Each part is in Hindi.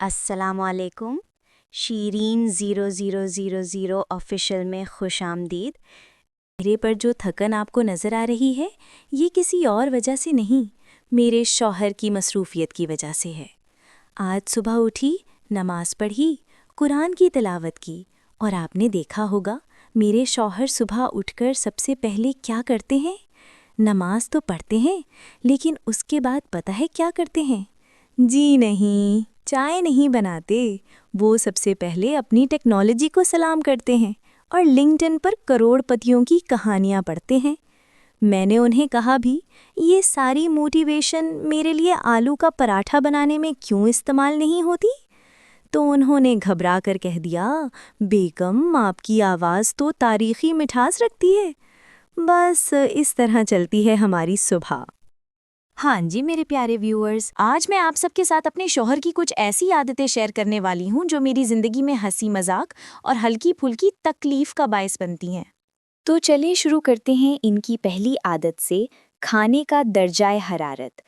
अस्सलामुअलैकुम। शीरीन 0000 ऑफिशियल में खुश आमदीद। चेहरे पर जो थकन आपको नज़र आ रही है ये किसी और वजह से नहीं, मेरे शौहर की मसरूफ़ियत की वजह से है। आज सुबह उठी, नमाज पढ़ी, कुरान की तिलावत की और आपने देखा होगा मेरे शौहर सुबह उठकर सबसे पहले क्या करते हैं। नमाज तो पढ़ते हैं लेकिन उसके बाद पता है क्या करते हैं? जी नहीं, चाय नहीं बनाते। वो सबसे पहले अपनी टेक्नोलॉजी को सलाम करते हैं और लिंक्डइन पर करोड़पतियों की कहानियाँ पढ़ते हैं। मैंने उन्हें कहा भी, ये सारी मोटिवेशन मेरे लिए आलू का पराठा बनाने में क्यों इस्तेमाल नहीं होती? तो उन्होंने घबरा कर कह दिया, बेगम आपकी आवाज़ तो तारीख़ी मिठास रखती है। बस इस तरह चलती है हमारी सुबह। हाँ जी मेरे प्यारे व्यूअर्स, आज मैं आप सबके साथ अपने शौहर की कुछ ऐसी आदतें शेयर करने वाली हूँ जो मेरी ज़िंदगी में हंसी मजाक और हल्की फुल्की तकलीफ़ का बायस बनती हैं। तो चलिए शुरू करते हैं इनकी पहली आदत से, खाने का दर्जाए हरारत।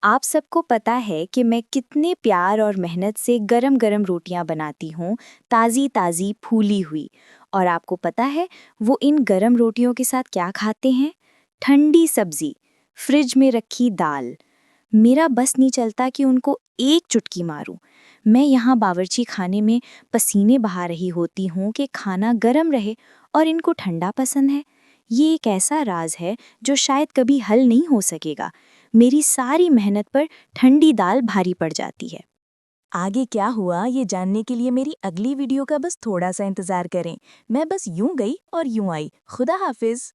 आप सबको पता है कि मैं कितने प्यार और मेहनत से गरम गरम रोटियां बनाती हूँ, ताज़ी ताज़ी फूली हुई। और आपको पता है वो इन गरम रोटियों के साथ क्या खाते हैं? ठंडी सब्जी, फ्रिज में रखी दाल। मेरा बस नहीं चलता कि उनको एक चुटकी मारूं। मैं यहाँ बावर्ची खाने में पसीने बहा रही होती हूँ कि खाना गरम रहे और इनको ठंडा पसंद है। ये एक ऐसा राज है जो शायद कभी हल नहीं हो सकेगा। मेरी सारी मेहनत पर ठंडी दाल भारी पड़ जाती है। आगे क्या हुआ ये जानने के लिए मेरी अगली वीडियो का बस थोड़ा सा इंतज़ार करें। मैं बस यूं गई और यूं आई। खुदा हाफिज।